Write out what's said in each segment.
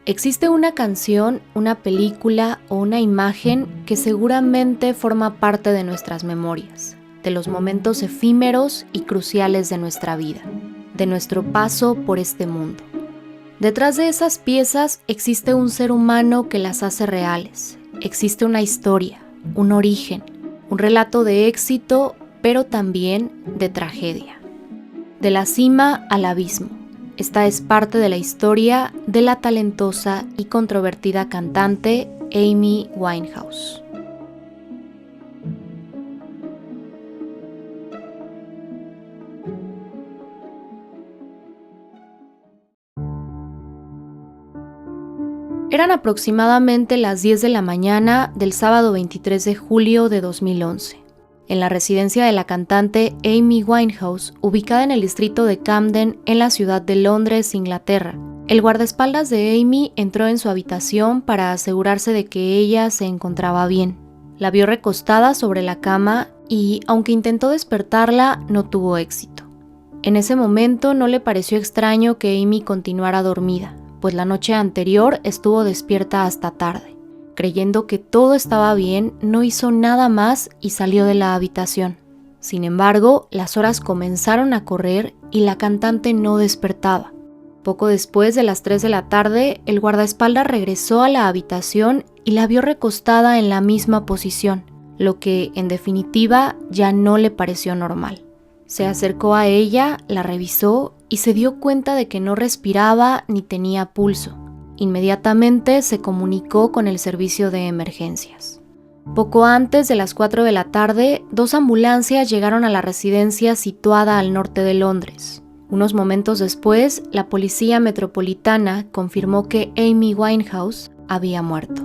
Existe una canción, una película o una imagen que seguramente forma parte de nuestras memorias, de los momentos efímeros y cruciales de nuestra vida, de nuestro paso por este mundo. Detrás de esas piezas existe un ser humano que las hace reales. Existe una historia, un origen, un relato de éxito, pero también de tragedia. De la cima al abismo. Esta es parte de la historia de la talentosa y controvertida cantante Amy Winehouse. Eran aproximadamente las 10 de la mañana del sábado 23 de julio de 2011. En la residencia de la cantante Amy Winehouse, ubicada en el distrito de Camden, en la ciudad de Londres, Inglaterra. El guardaespaldas de Amy entró en su habitación para asegurarse de que ella se encontraba bien. La vio recostada sobre la cama y, aunque intentó despertarla, no tuvo éxito. En ese momento no le pareció extraño que Amy continuara dormida, pues la noche anterior estuvo despierta hasta tarde. Creyendo que todo estaba bien, no hizo nada más y salió de la habitación. Sin embargo, las horas comenzaron a correr y la cantante no despertaba. Poco después de las 3 de la tarde, el guardaespaldas regresó a la habitación y la vio recostada en la misma posición, lo que, en definitiva, ya no le pareció normal. Se acercó a ella, la revisó y se dio cuenta de que no respiraba ni tenía pulso. Inmediatamente se comunicó con el servicio de emergencias. Poco antes de las 4 de la tarde, 2 ambulancias llegaron a la residencia situada al norte de Londres. Unos momentos después, la policía metropolitana confirmó que Amy Winehouse había muerto.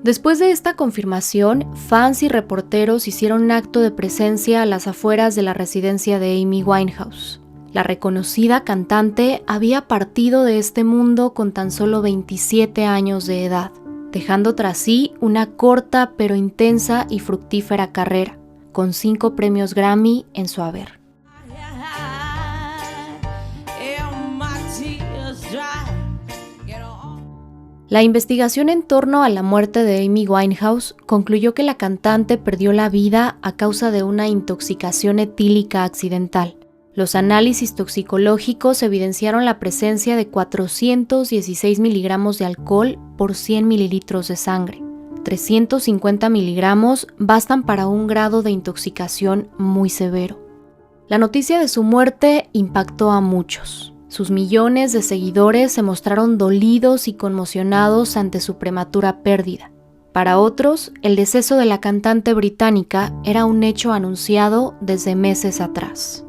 Después de esta confirmación, fans y reporteros hicieron un acto de presencia a las afueras de la residencia de Amy Winehouse. La reconocida cantante había partido de este mundo con tan solo 27 años de edad, dejando tras sí una corta pero intensa y fructífera carrera, con 5 premios Grammy en su haber. La investigación en torno a la muerte de Amy Winehouse concluyó que la cantante perdió la vida a causa de una intoxicación etílica accidental. Los análisis toxicológicos evidenciaron la presencia de 416 miligramos de alcohol por 100 mililitros de sangre. 350 miligramos bastan para un grado de intoxicación muy severo. La noticia de su muerte impactó a muchos. Sus millones de seguidores se mostraron dolidos y conmocionados ante su prematura pérdida. Para otros, el deceso de la cantante británica era un hecho anunciado desde meses atrás.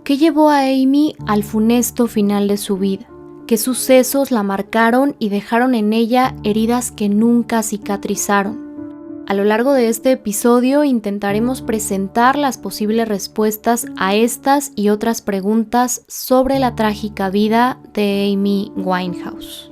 ¿Qué llevó a Amy al funesto final de su vida? ¿Qué sucesos la marcaron y dejaron en ella heridas que nunca cicatrizaron? A lo largo de este episodio intentaremos presentar las posibles respuestas a estas y otras preguntas sobre la trágica vida de Amy Winehouse.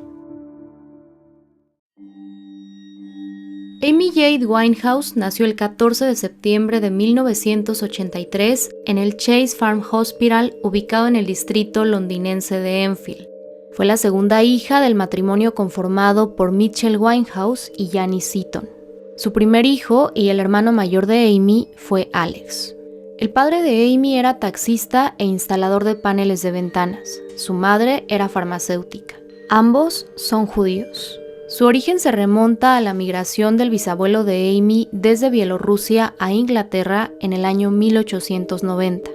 Amy Jade Winehouse nació el 14 de septiembre de 1983 en el Chase Farm Hospital, ubicado en el distrito londinense de Enfield. Fue la segunda hija del matrimonio conformado por Mitchell Winehouse y Janice Seaton. Su primer hijo y el hermano mayor de Amy fue Alex. El padre de Amy era taxista e instalador de paneles de ventanas. Su madre era farmacéutica. Ambos son judíos. Su origen se remonta a la migración del bisabuelo de Amy desde Bielorrusia a Inglaterra en el año 1890.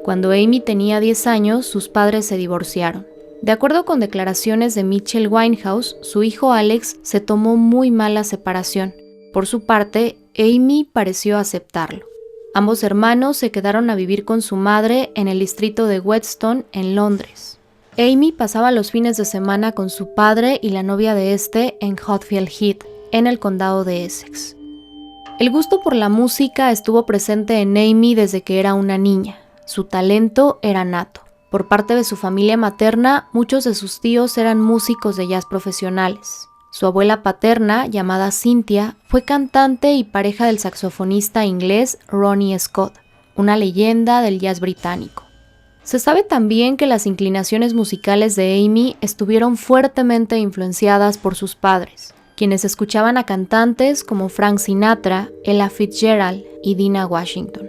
Cuando Amy tenía 10 años, sus padres se divorciaron. De acuerdo con declaraciones de Mitchell Winehouse, su hijo Alex se tomó muy mal la separación. Por su parte, Amy pareció aceptarlo. Ambos hermanos se quedaron a vivir con su madre en el distrito de Whetstone, en Londres. Amy pasaba los fines de semana con su padre y la novia de este en Hatfield Heath, en el condado de Essex. El gusto por la música estuvo presente en Amy desde que era una niña. Su talento era nato. Por parte de su familia materna, muchos de sus tíos eran músicos de jazz profesionales. Su abuela paterna, llamada Cynthia, fue cantante y pareja del saxofonista inglés Ronnie Scott, una leyenda del jazz británico. Se sabe también que las inclinaciones musicales de Amy estuvieron fuertemente influenciadas por sus padres, quienes escuchaban a cantantes como Frank Sinatra, Ella Fitzgerald y Dinah Washington.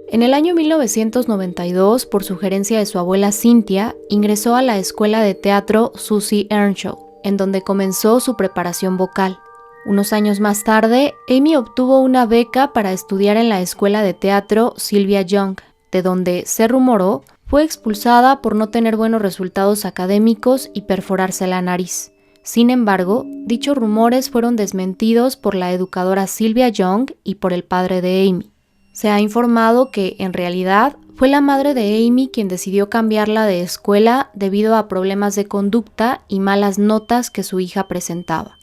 En el año 1992, por sugerencia de su abuela Cynthia, ingresó a la escuela de teatro Susie Earnshaw, en donde comenzó su preparación vocal. Unos años más tarde, Amy obtuvo una beca para estudiar en la escuela de teatro Sylvia Young, de donde, se rumoró, fue expulsada por no tener buenos resultados académicos y perforarse la nariz. Sin embargo, dichos rumores fueron desmentidos por la educadora Sylvia Young y por el padre de Amy. Se ha informado que, en realidad, fue la madre de Amy quien decidió cambiarla de escuela debido a problemas de conducta y malas notas que su hija presentaba.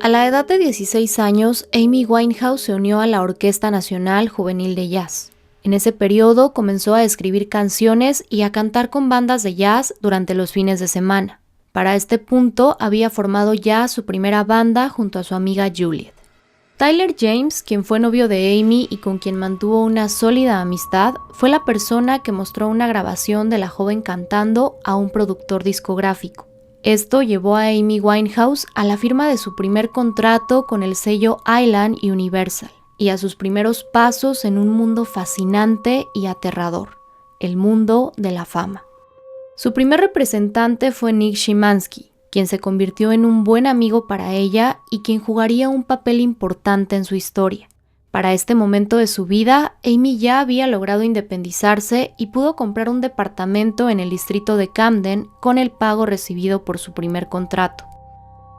A la edad de 16 años, Amy Winehouse se unió a la Orquesta Nacional Juvenil de Jazz. En ese periodo comenzó a escribir canciones y a cantar con bandas de jazz durante los fines de semana. Para este punto había formado ya su primera banda junto a su amiga Juliet. Tyler James, quien fue novio de Amy y con quien mantuvo una sólida amistad, fue la persona que mostró una grabación de la joven cantando a un productor discográfico. Esto llevó a Amy Winehouse a la firma de su primer contrato con el sello Island Universal y a sus primeros pasos en un mundo fascinante y aterrador, el mundo de la fama. Su primer representante fue Nick Shymansky, quien se convirtió en un buen amigo para ella y quien jugaría un papel importante en su historia. Para este momento de su vida, Amy ya había logrado independizarse y pudo comprar un departamento en el distrito de Camden con el pago recibido por su primer contrato.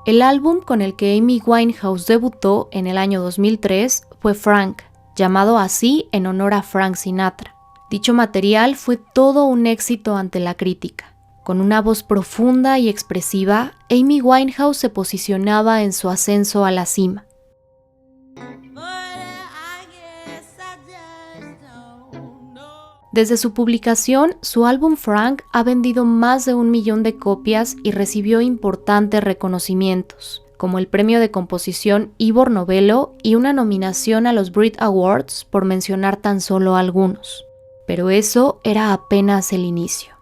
El álbum con el que Amy Winehouse debutó en el año 2003 fue Frank, llamado así en honor a Frank Sinatra. Dicho material fue todo un éxito ante la crítica. Con una voz profunda y expresiva, Amy Winehouse se posicionaba en su ascenso a la cima. Desde su publicación, su álbum Frank ha vendido más de 1 millón de copias y recibió importantes reconocimientos, como el premio de composición Ivor Novello y una nominación a los Brit Awards, por mencionar tan solo algunos. Pero eso era apenas el inicio.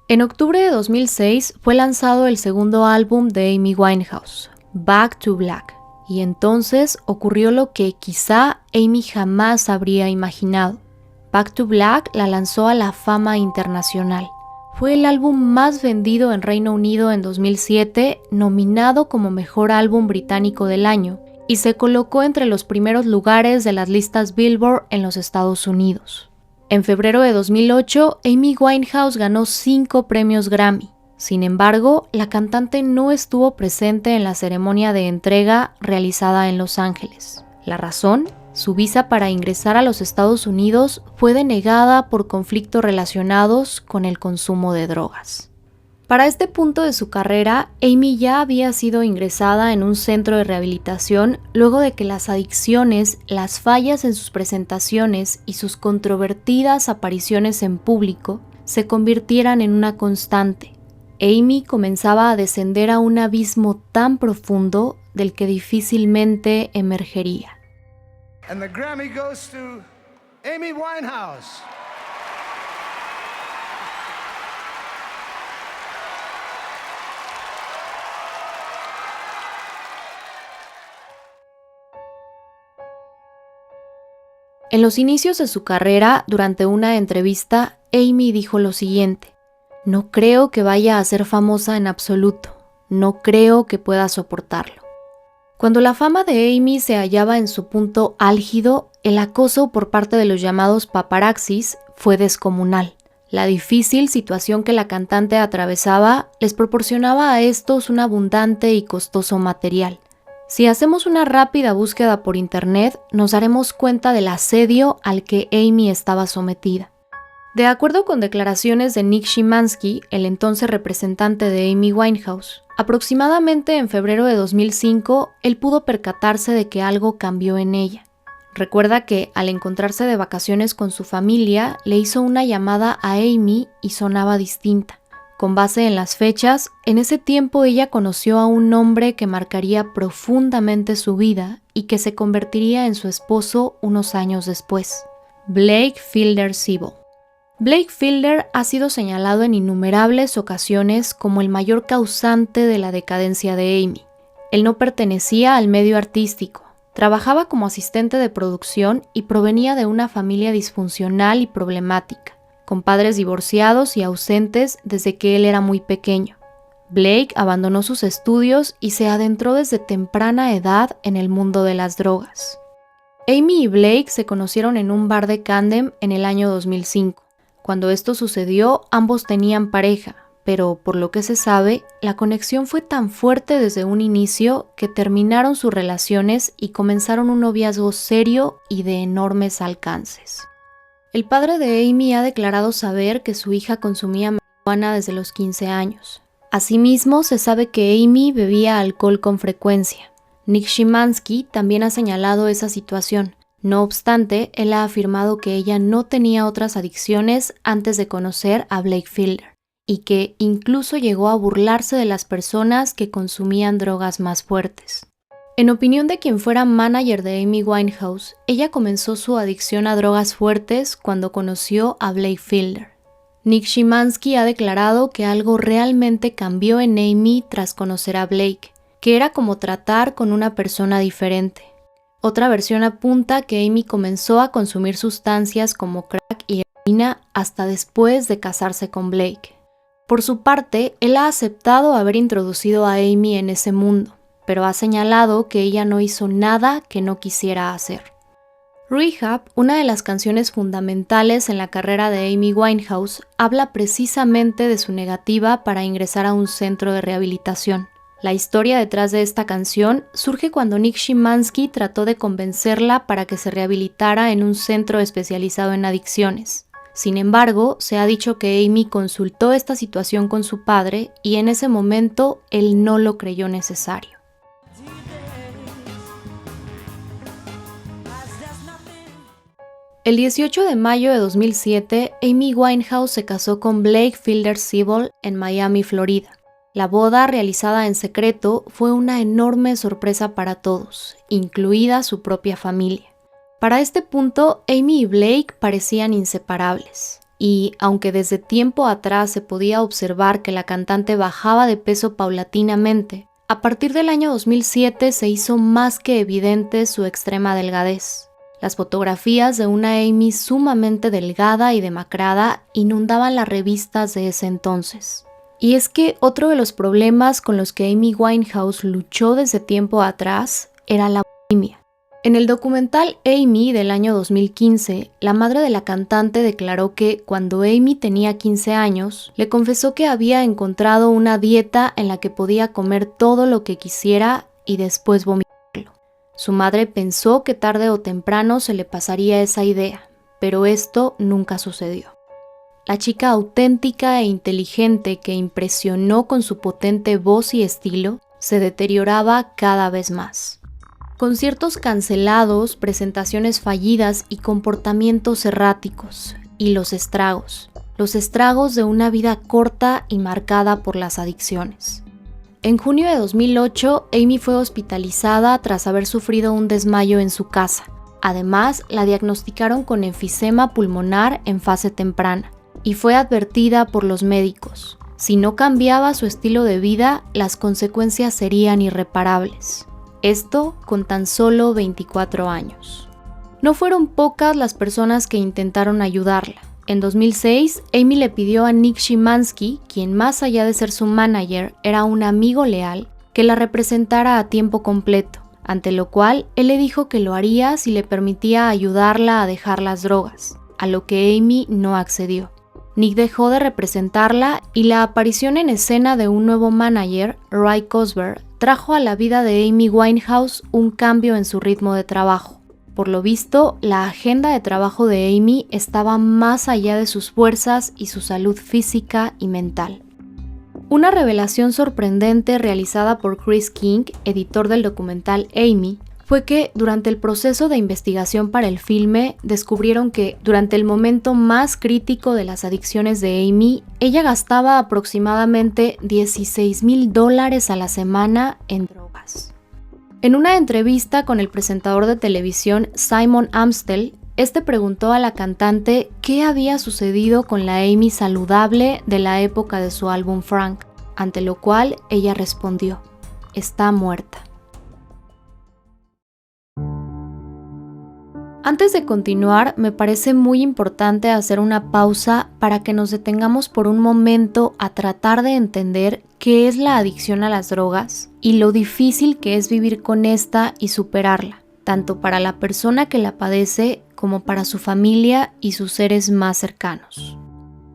En octubre de 2006 fue lanzado el segundo álbum de Amy Winehouse, Back to Black, y entonces ocurrió lo que quizá Amy jamás habría imaginado. Back to Black la lanzó a la fama internacional. Fue el álbum más vendido en Reino Unido en 2007, nominado como Mejor Álbum Británico del Año, y se colocó entre los primeros lugares de las listas Billboard en los Estados Unidos. En febrero de 2008, Amy Winehouse ganó 5 premios Grammy. Sin embargo, la cantante no estuvo presente en la ceremonia de entrega realizada en Los Ángeles. La razón: su visa para ingresar a los Estados Unidos fue denegada por conflictos relacionados con el consumo de drogas. Para este punto de su carrera, Amy ya había sido ingresada en un centro de rehabilitación luego de que las adicciones, las fallas en sus presentaciones y sus controvertidas apariciones en público se convirtieran en una constante. Amy comenzaba a descender a un abismo tan profundo del que difícilmente emergería. And the Grammy goes to Amy Winehouse. En los inicios de su carrera, durante una entrevista, Amy dijo lo siguiente: "No creo que vaya a ser famosa en absoluto. No creo que pueda soportarlo". Cuando la fama de Amy se hallaba en su punto álgido, el acoso por parte de los llamados paparazzis fue descomunal. La difícil situación que la cantante atravesaba les proporcionaba a estos un abundante y costoso material. Si hacemos una rápida búsqueda por internet, nos daremos cuenta del asedio al que Amy estaba sometida. De acuerdo con declaraciones de Nick Shymansky, el entonces representante de Amy Winehouse, aproximadamente en febrero de 2005, él pudo percatarse de que algo cambió en ella. Recuerda que, al encontrarse de vacaciones con su familia, le hizo una llamada a Amy y sonaba distinta. Con base en las fechas, en ese tiempo ella conoció a un hombre que marcaría profundamente su vida y que se convertiría en su esposo unos años después, Blake Fielder Sibel. Blake Fielder ha sido señalado en innumerables ocasiones como el mayor causante de la decadencia de Amy. Él no pertenecía al medio artístico, trabajaba como asistente de producción y provenía de una familia disfuncional y problemática, con padres divorciados y ausentes desde que él era muy pequeño. Blake abandonó sus estudios y se adentró desde temprana edad en el mundo de las drogas. Amy y Blake se conocieron en un bar de Camden en el año 2005. Cuando esto sucedió, ambos tenían pareja, pero por lo que se sabe, la conexión fue tan fuerte desde un inicio que terminaron sus relaciones y comenzaron un noviazgo serio y de enormes alcances. El padre de Amy ha declarado saber que su hija consumía marihuana desde los 15 años. Asimismo, se sabe que Amy bebía alcohol con frecuencia. Nick Szymanski también ha señalado esa situación. No obstante, él ha afirmado que ella no tenía otras adicciones antes de conocer a Blake Fielder y que incluso llegó a burlarse de las personas que consumían drogas más fuertes. En opinión de quien fuera manager de Amy Winehouse, ella comenzó su adicción a drogas fuertes cuando conoció a Blake Fielder. Nick Szymanski ha declarado que algo realmente cambió en Amy tras conocer a Blake, que era como tratar con una persona diferente. Otra versión apunta que Amy comenzó a consumir sustancias como crack y heroína hasta después de casarse con Blake. Por su parte, él ha aceptado haber introducido a Amy en ese mundo, pero ha señalado que ella no hizo nada que no quisiera hacer. Rehab, una de las canciones fundamentales en la carrera de Amy Winehouse, habla precisamente de su negativa para ingresar a un centro de rehabilitación. La historia detrás de esta canción surge cuando Nick Szymanski trató de convencerla para que se rehabilitara en un centro especializado en adicciones. Sin embargo, se ha dicho que Amy consultó esta situación con su padre y en ese momento él no lo creyó necesario. El 18 de mayo de 2007, Amy Winehouse se casó con Blake Fielder Sibol en Miami, Florida. La boda, realizada en secreto, fue una enorme sorpresa para todos, incluida su propia familia. Para este punto, Amy y Blake parecían inseparables, y aunque desde tiempo atrás se podía observar que la cantante bajaba de peso paulatinamente, a partir del año 2007 se hizo más que evidente su extrema delgadez. Las fotografías de una Amy sumamente delgada y demacrada inundaban las revistas de ese entonces. Y es que otro de los problemas con los que Amy Winehouse luchó desde tiempo atrás era la bulimia. En el documental Amy del año 2015, la madre de la cantante declaró que cuando Amy tenía 15 años, le confesó que había encontrado una dieta en la que podía comer todo lo que quisiera y después vomitarlo. Su madre pensó que tarde o temprano se le pasaría esa idea, pero esto nunca sucedió. La chica auténtica e inteligente que impresionó con su potente voz y estilo se deterioraba cada vez más. Conciertos cancelados, presentaciones fallidas y comportamientos erráticos. Y los estragos de una vida corta y marcada por las adicciones. En junio de 2008, Amy fue hospitalizada tras haber sufrido un desmayo en su casa. Además, la diagnosticaron con enfisema pulmonar en fase temprana y fue advertida por los médicos. Si no cambiaba su estilo de vida, las consecuencias serían irreparables. Esto con tan solo 24 años. No fueron pocas las personas que intentaron ayudarla. En 2006, Amy le pidió a Nick Szymanski, quien más allá de ser su manager, era un amigo leal, que la representara a tiempo completo, ante lo cual él le dijo que lo haría si le permitía ayudarla a dejar las drogas, a lo que Amy no accedió. Nick dejó de representarla y la aparición en escena de un nuevo manager, Ray Cosber, trajo a la vida de Amy Winehouse un cambio en su ritmo de trabajo. Por lo visto, la agenda de trabajo de Amy estaba más allá de sus fuerzas y su salud física y mental. Una revelación sorprendente realizada por Chris King, editor del documental Amy, fue que durante el proceso de investigación para el filme descubrieron que durante el momento más crítico de las adicciones de Amy, ella gastaba aproximadamente $16,000 a la semana en drogas. En una entrevista con el presentador de televisión Simon Amstel, Este preguntó a la cantante qué había sucedido con la Amy saludable de la época de su álbum Frank, ante lo cual ella respondió: está muerta. Antes de continuar, me parece muy importante hacer una pausa para que nos detengamos por un momento a tratar de entender qué es la adicción a las drogas y lo difícil que es vivir con esta y superarla, tanto para la persona que la padece como para su familia y sus seres más cercanos.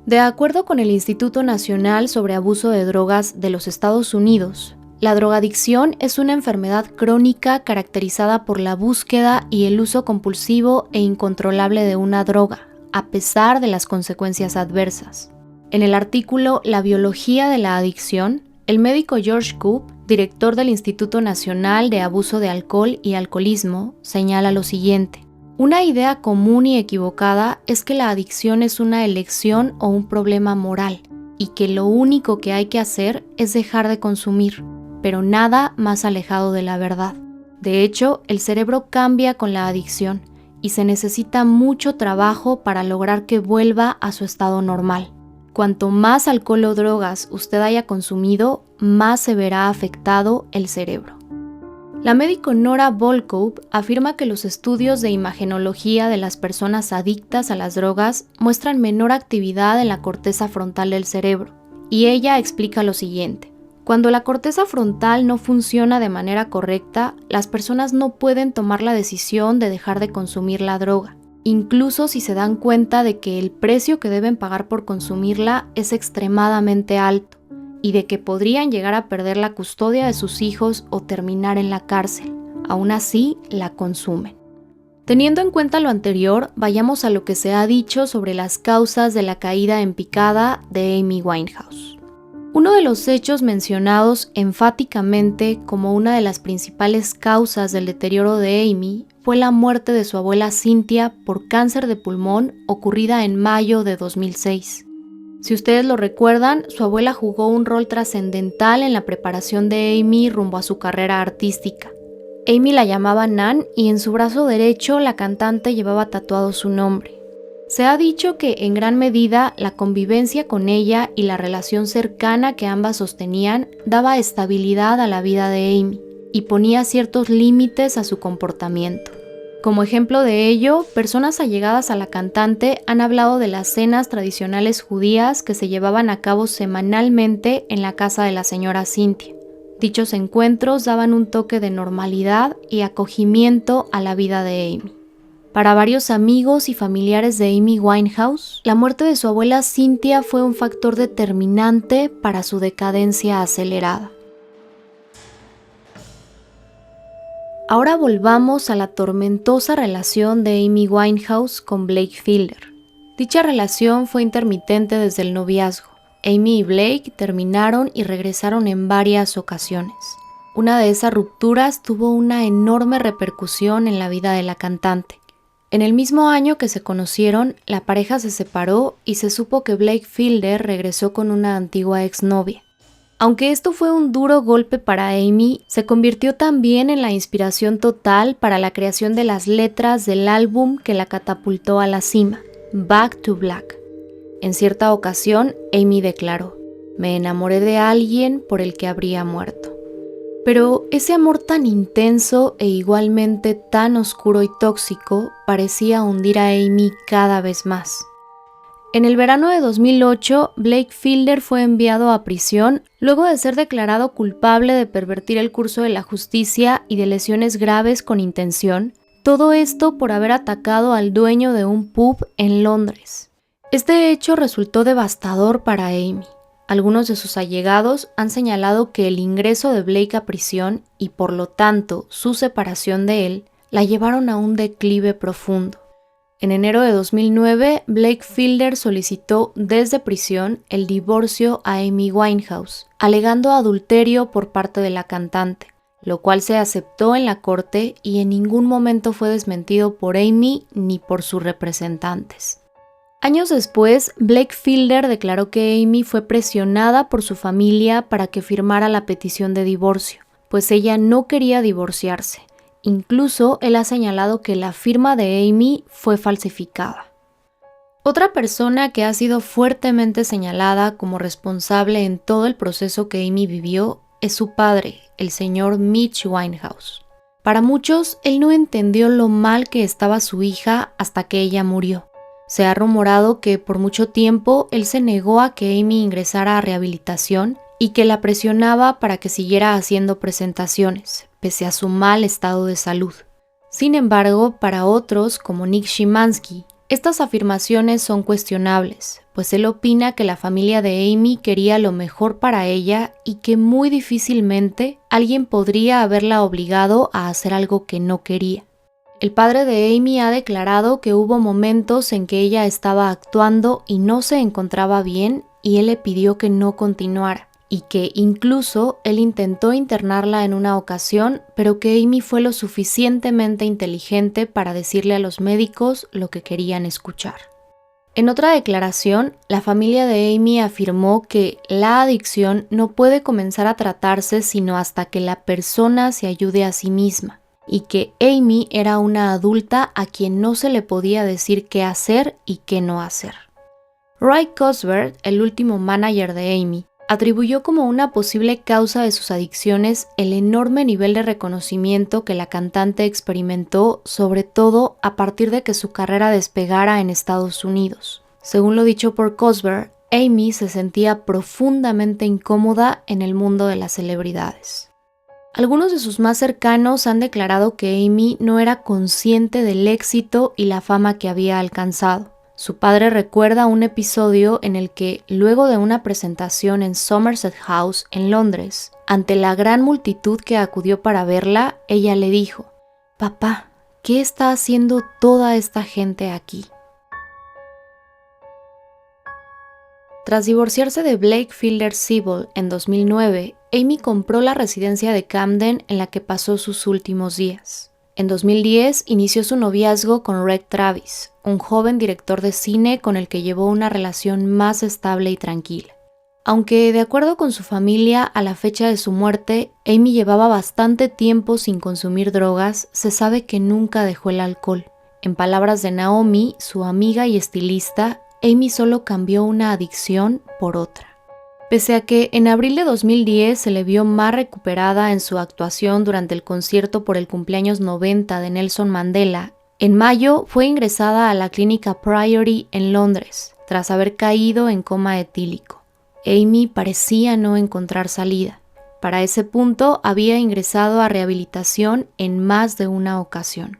De acuerdo con el Instituto Nacional sobre Abuso de Drogas de los Estados Unidos, la drogadicción es una enfermedad crónica caracterizada por la búsqueda y el uso compulsivo e incontrolable de una droga, a pesar de las consecuencias adversas. En el artículo La biología de la adicción, el médico George Koop, director del Instituto Nacional de Abuso de Alcohol y Alcoholismo, señala lo siguiente: una idea común y equivocada es que la adicción es una elección o un problema moral, y que lo único que hay que hacer es dejar de consumir, pero nada más alejado de la verdad. De hecho, el cerebro cambia con la adicción, y se necesita mucho trabajo para lograr que vuelva a su estado normal. Cuanto más alcohol o drogas usted haya consumido, más se verá afectado el cerebro. La médico Nora Volkow afirma que los estudios de imagenología de las personas adictas a las drogas muestran menor actividad en la corteza frontal del cerebro, y ella explica lo siguiente: cuando la corteza frontal no funciona de manera correcta, las personas no pueden tomar la decisión de dejar de consumir la droga, incluso si se dan cuenta de que el precio que deben pagar por consumirla es extremadamente alto, y de que podrían llegar a perder la custodia de sus hijos o terminar en la cárcel. Aún así, la consumen. Teniendo en cuenta lo anterior, vayamos a lo que se ha dicho sobre las causas de la caída en picada de Amy Winehouse. Uno de los hechos mencionados enfáticamente como una de las principales causas del deterioro de Amy fue la muerte de su abuela Cynthia por cáncer de pulmón ocurrida en mayo de 2006. Si ustedes lo recuerdan, su abuela jugó un rol trascendental en la preparación de Amy rumbo a su carrera artística. Amy la llamaba Nan y en su brazo derecho la cantante llevaba tatuado su nombre. Se ha dicho que en gran medida la convivencia con ella y la relación cercana que ambas sostenían daba estabilidad a la vida de Amy y ponía ciertos límites a su comportamiento. Como ejemplo de ello, personas allegadas a la cantante han hablado de las cenas tradicionales judías que se llevaban a cabo semanalmente en la casa de la señora Cynthia. Dichos encuentros daban un toque de normalidad y acogimiento a la vida de Amy. Para varios amigos y familiares de Amy Winehouse, la muerte de su abuela Cynthia fue un factor determinante para su decadencia acelerada. Ahora volvamos a la tormentosa relación de Amy Winehouse con Blake Fielder. Dicha relación fue intermitente desde el noviazgo. Amy y Blake terminaron y regresaron en varias ocasiones. Una de esas rupturas tuvo una enorme repercusión en la vida de la cantante. En el mismo año que se conocieron, la pareja se separó y se supo que Blake Fielder regresó con una antigua exnovia. Aunque esto fue un duro golpe para Amy, se convirtió también en la inspiración total para la creación de las letras del álbum que la catapultó a la cima, Back to Black. En cierta ocasión, Amy declaró: "Me enamoré de alguien por el que habría muerto". Pero ese amor tan intenso e igualmente tan oscuro y tóxico parecía hundir a Amy cada vez más. En el verano de 2008, Blake Fielder fue enviado a prisión luego de ser declarado culpable de pervertir el curso de la justicia y de lesiones graves con intención, todo esto por haber atacado al dueño de un pub en Londres. Este hecho resultó devastador para Amy. Algunos de sus allegados han señalado que el ingreso de Blake a prisión y por lo tanto su separación de él la llevaron a un declive profundo. En enero de 2009, Blake Fielder solicitó desde prisión el divorcio a Amy Winehouse, alegando adulterio por parte de la cantante, lo cual se aceptó en la corte y en ningún momento fue desmentido por Amy ni por sus representantes. Años después, Blake Fielder declaró que Amy fue presionada por su familia para que firmara la petición de divorcio, pues ella no quería divorciarse, Incluso él ha señalado que la firma de Amy fue falsificada. Otra persona que ha sido fuertemente señalada como responsable en todo el proceso que Amy vivió es su padre, el señor Mitch Winehouse. Para muchos, él no entendió lo mal que estaba su hija hasta que ella murió. Se ha rumorado que por mucho tiempo él se negó a que Amy ingresara a rehabilitación y que la presionaba para que siguiera haciendo presentaciones, pese a su mal estado de salud. Sin embargo, para otros, como Nick Szymanski, estas afirmaciones son cuestionables, pues él opina que la familia de Amy quería lo mejor para ella y que muy difícilmente alguien podría haberla obligado a hacer algo que no quería. El padre de Amy ha declarado que hubo momentos en que ella estaba actuando y no se encontraba bien y él le pidió que no continuara, y que incluso él intentó internarla en una ocasión, pero que Amy fue lo suficientemente inteligente para decirle a los médicos lo que querían escuchar. En otra declaración, la familia de Amy afirmó que la adicción no puede comenzar a tratarse sino hasta que la persona se ayude a sí misma, y que Amy era una adulta a quien no se le podía decir qué hacer y qué no hacer. Roy Cosbert, el último manager de Amy, atribuyó como una posible causa de sus adicciones el enorme nivel de reconocimiento que la cantante experimentó, sobre todo a partir de que su carrera despegara en Estados Unidos. Según lo dicho por Cosbert, Amy se sentía profundamente incómoda en el mundo de las celebridades. Algunos de sus más cercanos han declarado que Amy no era consciente del éxito y la fama que había alcanzado. Su padre recuerda un episodio en el que, luego de una presentación en Somerset House, en Londres, ante la gran multitud que acudió para verla, ella le dijo: «Papá, ¿qué está haciendo toda esta gente aquí?». Tras divorciarse de Blake Fielder-Seybold en 2009, Amy compró la residencia de Camden en la que pasó sus últimos días. En 2010 inició su noviazgo con Reg Travis, un joven director de cine con el que llevó una relación más estable y tranquila. Aunque, de acuerdo con su familia, a la fecha de su muerte, Amy llevaba bastante tiempo sin consumir drogas, se sabe que nunca dejó el alcohol. En palabras de Naomi, su amiga y estilista, Amy solo cambió una adicción por otra. Pese a que en abril de 2010 se le vio más recuperada en su actuación durante el concierto por el cumpleaños 90 de Nelson Mandela, en mayo fue ingresada a la clínica Priory en Londres, tras haber caído en coma etílico. Amy parecía no encontrar salida. Para ese punto había ingresado a rehabilitación en más de una ocasión.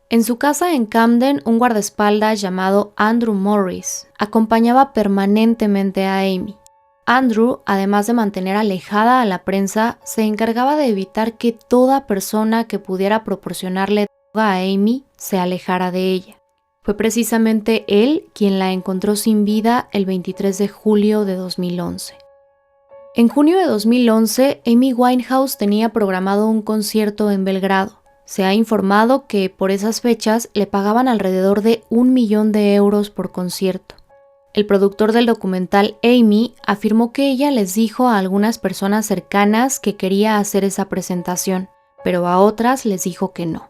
En su casa en Camden, un guardaespaldas llamado Andrew Morris acompañaba permanentemente a Amy. Andrew, además de mantener alejada a la prensa, se encargaba de evitar que toda persona que pudiera proporcionarle droga a Amy se alejara de ella. Fue precisamente él quien la encontró sin vida el 23 de julio de 2011. En junio de 2011, Amy Winehouse tenía programado un concierto en Belgrado. Se ha informado que por esas fechas le pagaban alrededor de 1 millón de euros por concierto. El productor del documental Amy afirmó que ella les dijo a algunas personas cercanas que quería hacer esa presentación, pero a otras les dijo que no.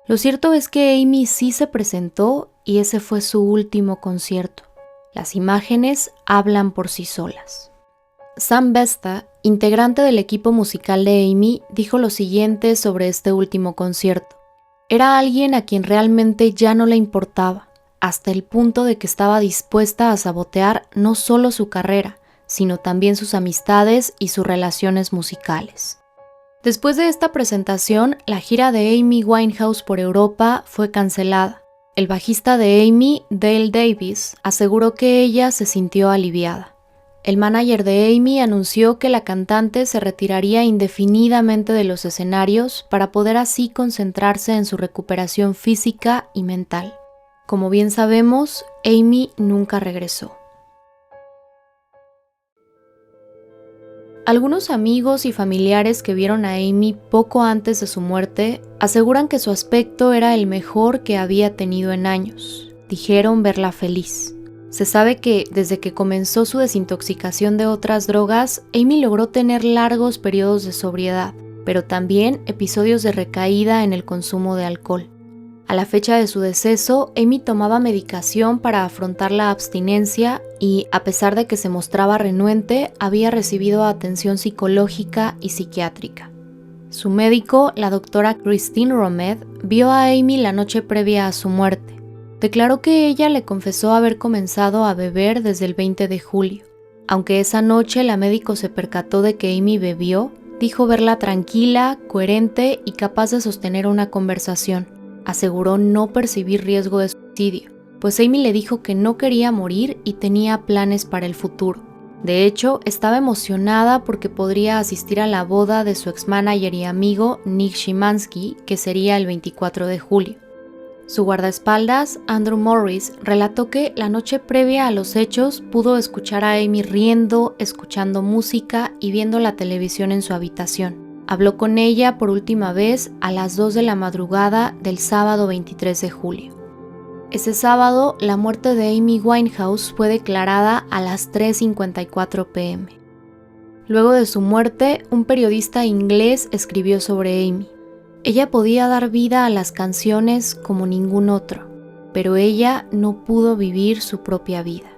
Lo cierto es que Amy sí se presentó y ese fue su último concierto. Las imágenes hablan por sí solas. Sam Besta, integrante del equipo musical de Amy, dijo lo siguiente sobre este último concierto. Era alguien a quien realmente ya no le importaba, hasta el punto de que estaba dispuesta a sabotear no solo su carrera, sino también sus amistades y sus relaciones musicales. Después de esta presentación, la gira de Amy Winehouse por Europa fue cancelada. El bajista de Amy, Dale Davis, aseguró que ella se sintió aliviada. El manager de Amy anunció que la cantante se retiraría indefinidamente de los escenarios para poder así concentrarse en su recuperación física y mental. Como bien sabemos, Amy nunca regresó. Algunos amigos y familiares que vieron a Amy poco antes de su muerte aseguran que su aspecto era el mejor que había tenido en años. Dijeron verla feliz. Se sabe que desde que comenzó su desintoxicación de otras drogas, Amy logró tener largos periodos de sobriedad. pero también episodios de recaída en el consumo de alcohol. A la fecha de su deceso, Amy tomaba medicación para afrontar la abstinencia y, a pesar de que se mostraba renuente, había recibido atención psicológica y psiquiátrica. Su médico, la doctora Christine Romed, vio a Amy la noche previa a su muerte. Declaró que ella le confesó haber comenzado a beber desde el 20 de julio. Aunque esa noche la médico se percató de que Amy bebió, dijo verla tranquila, coherente y capaz de sostener una conversación. Aseguró no percibir riesgo de suicidio, pues Amy le dijo que no quería morir y tenía planes para el futuro. De hecho, estaba emocionada porque podría asistir a la boda de su ex-manager y amigo Nick Szymanski, que sería el 24 de julio. Su guardaespaldas, Andrew Morris, relató que la noche previa a los hechos pudo escuchar a Amy riendo, escuchando música y viendo la televisión en su habitación. Habló con ella por última vez a las 2 de la madrugada del sábado 23 de julio. Ese sábado, la muerte de Amy Winehouse fue declarada a las 3:54 p.m. Luego de su muerte, un periodista inglés escribió sobre Amy. Ella podía dar vida a las canciones como ningún otro, pero ella no pudo vivir su propia vida.